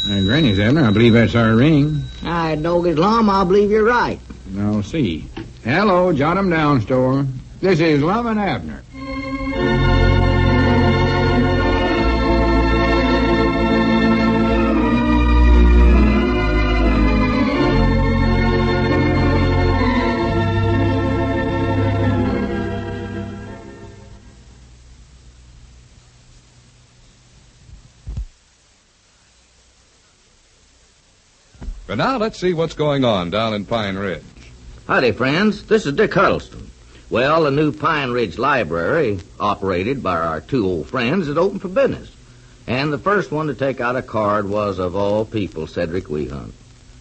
Granny's, Abner. I believe that's our ring. I dog his Lum. I believe you're right. Now, see. Hello, jot 'em down, store. This is Lum and Abner. But now let's see what's going on down in Pine Ridge. Howdy, friends. This is Dick Huddleston. Well, the new Pine Ridge Library, operated by our two old friends, is open for business. And the first one to take out a card was, of all people, Cedric Weehunt.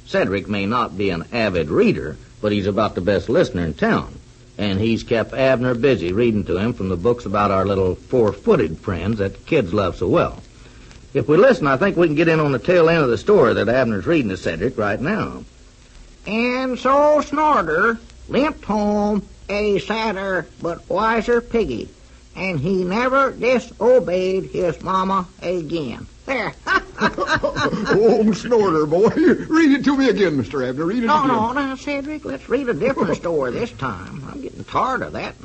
Cedric may not be an avid reader, but he's about the best listener in town. And he's kept Abner busy reading to him from the books about our little four-footed friends that kids love so well. If we listen, I think we can get in on the tail end of the story that Abner's reading to Cedric right now. And so Snorter limped home a sadder but wiser piggy, and he never disobeyed his mama again. There. Old Snorter, boy. Read it to me again, Mr. Abner. Read it again. No, now, Cedric, let's read a different story this time. I'm getting tired of that.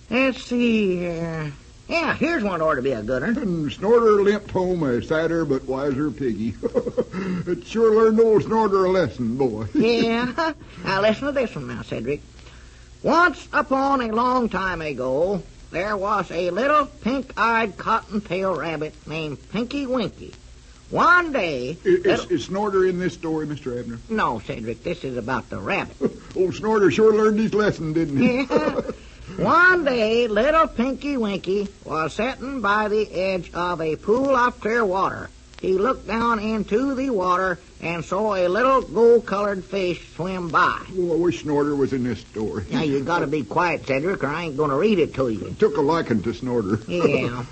Let's see here. Yeah, here's one that ought to be a good one. And Snorter limped home a sadder but wiser piggy. It sure learned old Snorter a lesson, boy. Yeah. Now, listen to this one now, Cedric. Once upon a long time ago, there was a little pink-eyed cottontail rabbit named Pinky Winky. One day... Is Snorter in this story, Mr. Abner? No, Cedric, this is about the rabbit. Old Snorter sure learned his lesson, didn't he? Yeah. One day, little Pinky Winky was sitting by the edge of a pool of clear water. He looked down into the water and saw a little gold-colored fish swim by. Oh, I wish Snorter was in this story. Now, you got to be quiet, Cedric, or I ain't going to read it to you. Took a liking to Snorter. Yeah.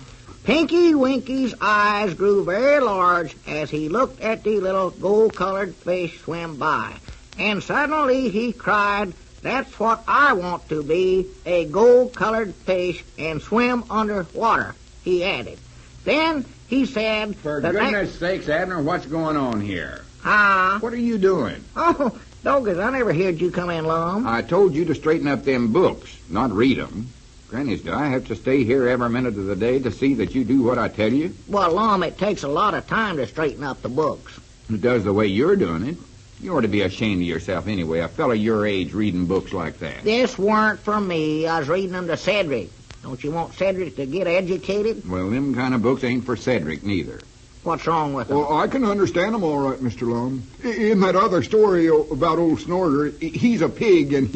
Pinky Winky's eyes grew very large as he looked at the little gold-colored fish swim by. And suddenly he cried, "That's what I want to be, a gold-colored fish and swim underwater," he added. Then he said... For goodness sakes, Abner, what's going on here? Ah. What are you doing? Oh, Doggers, I never heard you come in, Lum. I told you to straighten up them books, not read them. Granny's, do I have to stay here every minute of the day to see that you do what I tell you? Well, Lum, it takes a lot of time to straighten up the books. It does the way you're doing it. You ought to be ashamed of yourself anyway, a fellow your age reading books like that. This weren't for me. I was reading them to Cedric. Don't you want Cedric to get educated? Well, them kind of books ain't for Cedric, neither. What's wrong with them? Well, I can understand them all right, Mr. Lum. In that other story about old Snorter, he's a pig, and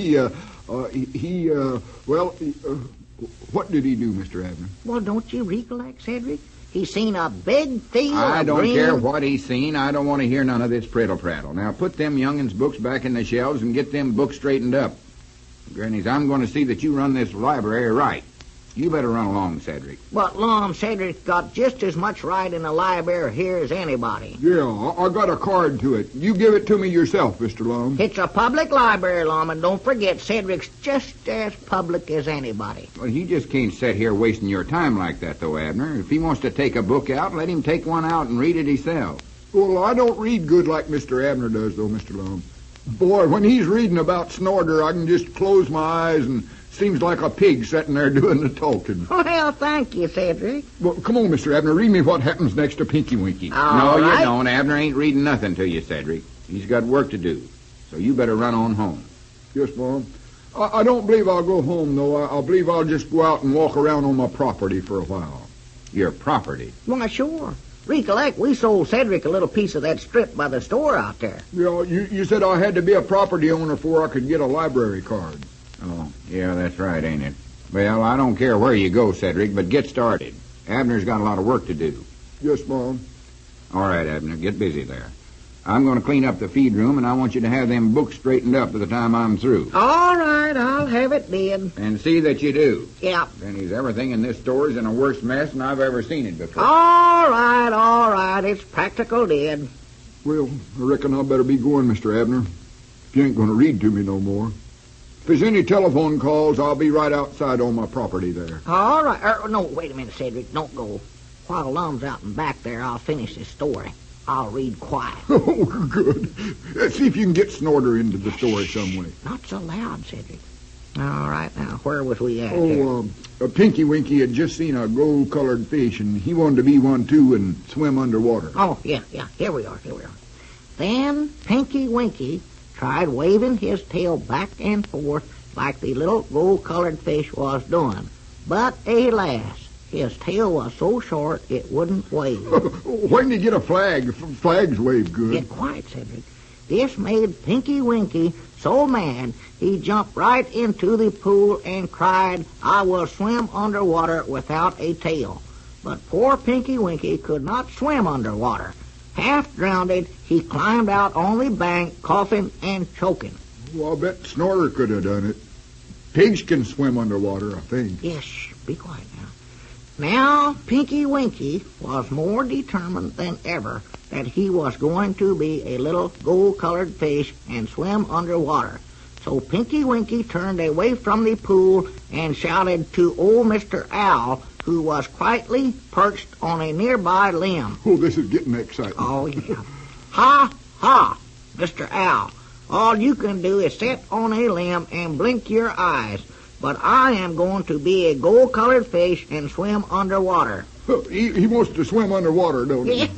what did he do, Mr. Abner? Well, don't you recollect, Cedric? He seen a big field I of don't green... care what he's seen. I don't want to hear none of this prattle-prattle. Now, put them young'uns' books back in the shelves and get them books straightened up. Grannies, I'm going to see that you run this library right. You better run along, Cedric. But, Lum, Cedric got just as much right in the library here as anybody. Yeah, I got a card to it. You give it to me yourself, Mr. Lum. It's a public library, Lum, and don't forget, Cedric's just as public as anybody. Well, he just can't sit here wasting your time like that, though, Abner. If he wants to take a book out, let him take one out and read it himself. Well, I don't read good like Mr. Abner does, though, Mr. Lum. Boy, when he's reading about Snorter, I can just close my eyes and seems like a pig sitting there doing the talking. Well, thank you, Cedric. Well, come on, Mr. Abner. Read me what happens next to Pinky Winky. No, you don't. Abner ain't reading nothing to you, Cedric. He's got work to do. So you better run on home. Yes, Mom. I don't believe I'll go home, though. I believe I'll just go out and walk around on my property for a while. Your property? Why, sure. Recollect, we sold Cedric a little piece of that strip by the store out there. Yeah, you said I had to be a property owner before I could get a library card. Oh, yeah, that's right, ain't it? Well, I don't care where you go, Cedric, but get started. Abner's got a lot of work to do. Yes, Mom. All right, Abner, get busy there. I'm going to clean up the feed room, and I want you to have them books straightened up by the time I'm through. All right, I'll have it done. And see that you do. Yeah. Granny's, everything in this store is in a worse mess than I've ever seen it before. All right. It's practical dead. Well, I reckon I better be going, Mr. Abner. If you ain't going to read to me no more. If there's any telephone calls, I'll be right outside on my property there. All right. No, wait a minute, Cedric. Don't go. While Lum's out and back there, I'll finish this story. I'll read quiet. Oh, good. Let's see if you can get Snorter into the story some way. Not so loud, Cedric. All right, now, where was we at here? Pinky Winky had just seen a gold-colored fish, and he wanted to be one, too, and swim underwater. Oh, yeah, here we are. Then Pinky Winky tried waving his tail back and forth like the little gold-colored fish was doing. But, alas, his tail was so short it wouldn't wave. Why didn't you get a flag? Flags wave good. Get quiet, Cedric. This made Pinky Winky so mad he jumped right into the pool and cried, "I will swim underwater without a tail." But poor Pinky Winky could not swim underwater. Half drowned, he climbed out on the bank, coughing and choking. Well, I'll bet Snorter could have done it. Pigs can swim underwater, I think. Yes, be quiet now. Now, Pinky Winky was more determined than ever that he was going to be a little gold-colored fish and swim underwater. So Pinky Winky turned away from the pool and shouted to old Mr. Owl, who was quietly perched on a nearby limb. Oh, this is getting exciting. Oh, yeah. "Ha, ha, Mr. Owl. All you can do is sit on a limb and blink your eyes. But I am going to be a gold-colored fish and swim underwater." He wants to swim underwater, don't he?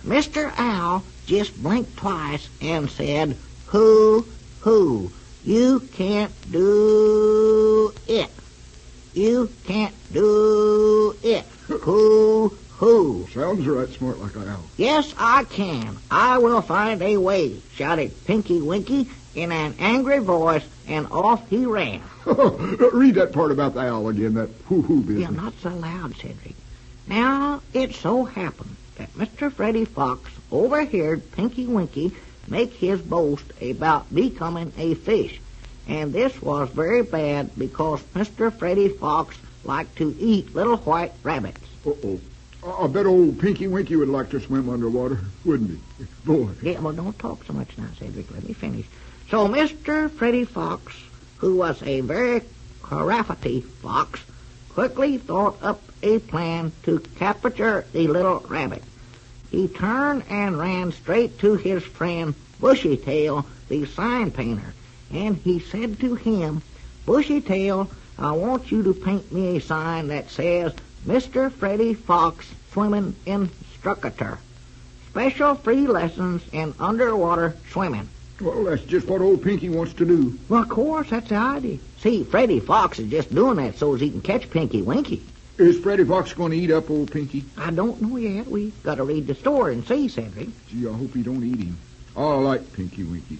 Mr. Owl just blinked twice and said, "Hoo, hoo, you can't do it. You can't do it. Hoo, hoo." Sounds right smart like an owl. "Yes, I can. I will find a way," shouted Pinky Winky in an angry voice, and off he ran. Read that part about the owl again, that hoo-hoo business. Yeah, not so loud, Cedric. Now, it so happened that Mr. Freddy Fox overheard Pinky Winky make his boast about becoming a fish, and this was very bad because Mr. Freddy Fox liked to eat little white rabbits. Uh-oh. I bet old Pinky Winky would like to swim underwater, wouldn't he? Boy. Yeah, well, don't talk so much now, Cedric. Let me finish. So Mr. Freddy Fox, who was a very crafty fox, quickly thought up a plan to capture the little rabbit. He turned and ran straight to his friend Bushytail, the sign painter, and he said to him, "Bushytail, I want you to paint me a sign that says, 'Mr. Freddy Fox Swimming Instructor. Special free lessons in underwater swimming.'" Well, that's just what old Pinky wants to do. Well, of course, that's the idea. See, Freddy Fox is just doing that so as he can catch Pinky Winky. Is Freddy Fox going to eat up old Pinky? I don't know yet. We got to read the story and see, Cedric. Gee, I hope he don't eat him. I like Pinky Winky.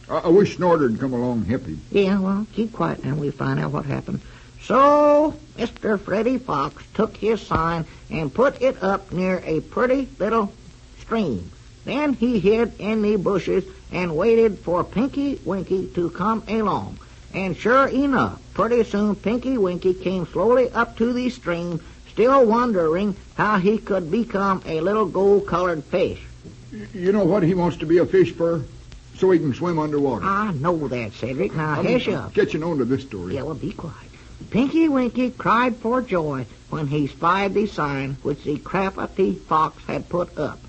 I wish Snorter'd come along and help him. Yeah, well, keep quiet and we'll find out what happened. So, Mr. Freddy Fox took his sign and put it up near a pretty little stream. Then he hid in the bushes and waited for Pinky Winky to come along. And sure enough, pretty soon Pinky Winky came slowly up to the stream, still wondering how he could become a little gold-colored fish. You know what he wants to be a fish for? So he can swim underwater. I know that, Cedric. Now, hush up. Catching on to this story. Yeah, well, be quiet. Pinky Winky cried for joy when he spied the sign which the crafty fox had put up.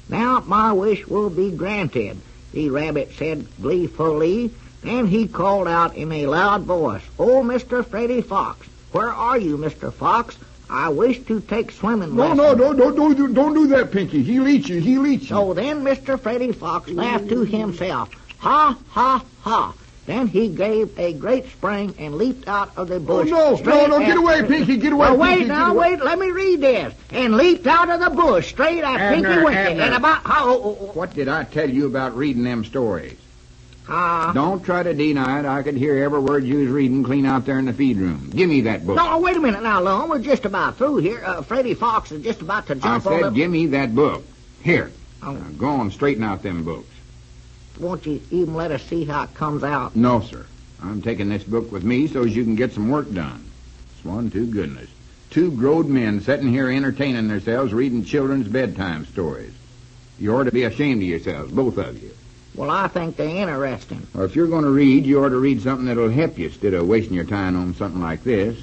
"Now my wish will be granted," the rabbit said gleefully. Then he called out in a loud voice, "Oh, Mr. Freddy Fox, where are you, Mr. Fox? I wish to take swimming lessons." No, don't do that, Pinky. He'll eat you. So then Mr. Freddy Fox laughed to himself. Ha, ha, ha. Then he gave a great spring and leaped out of the bush. No, get away, Pinky, get away. Now, Pinky, wait, let me read this. And leaped out of the bush straight at Pinky Winky. Abner. And about What did I tell you about reading them stories? Ah. Don't try to deny it. I could hear every word you was reading clean out there in the feed room. Give me that book. No, wait a minute now, Lum. We're just about through here. Freddy Fox is just about to jump I on said, give me that book. Here. Oh. Now, go on, straighten out them books. Won't you even let us see how it comes out? No, sir. I'm taking this book with me so as you can get some work done. Swan to goodness. Two grown men sitting here entertaining themselves reading children's bedtime stories. You ought to be ashamed of yourselves, both of you. Well, I think they're interesting. Well, if you're going to read, you ought to read something that'll help you instead of wasting your time on something like this.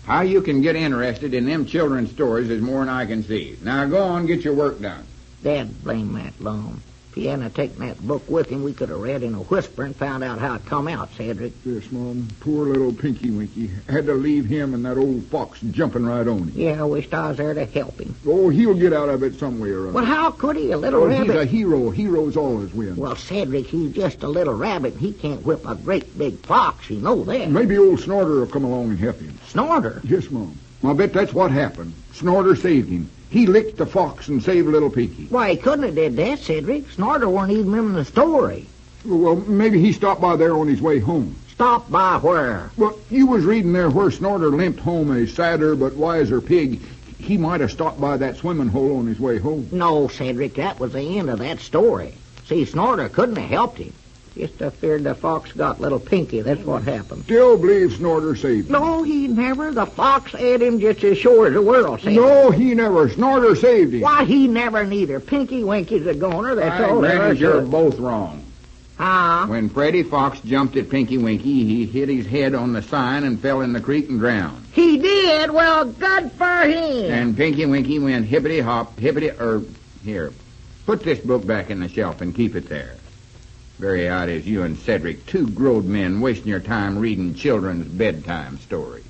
How you can get interested in them children's stories is more than I can see. Now, go on, get your work done. Dad blame that Lum. If he hadn't taken that book with him, we could have read in a whisper and found out how it come out, Cedric. Yes, Mom. Poor little Pinky Winky. Had to leave him and that old fox jumping right on him. Yeah, I wished I was there to help him. Oh, he'll get out of it some way or other. Well, how could he, a little Oh, rabbit? he's a hero. Heroes always win. Well, Cedric, he's just a little rabbit. He can't whip a great big fox, you know that. Maybe old Snorter will come along and help him. Snorter? Yes, Mom. I bet that's what happened. Snorter saved him. He licked the fox and saved little Pinky. Why, he couldn't have did that, Cedric. Snorter weren't even in the story. Well, maybe he stopped by there on his way home. Stop by where? Well, you was reading there where Snorter limped home a sadder but wiser pig. He might have stopped by that swimming hole on his way home. No, Cedric, that was the end of that story. See, Snorter couldn't have helped him. Just feared the fox got little Pinky. That's what happened. Still believe Snorter saved him. No, he never. The fox ate him just as sure as the world, Cedric. No, he never. Snorter saved him. Why, he never neither. Pinky Winky's a goner, that's all there Granny, is you're to it. both wrong. Huh? When Freddy Fox jumped at Pinky Winky, he hit his head on the sign and fell in the creek and drowned. He did? Well, good for him. And Pinky Winky went hippity-hop, here, put this book back in the shelf and keep it there. Very odd is you and Cedric, two grown men, wasting your time reading children's bedtime stories.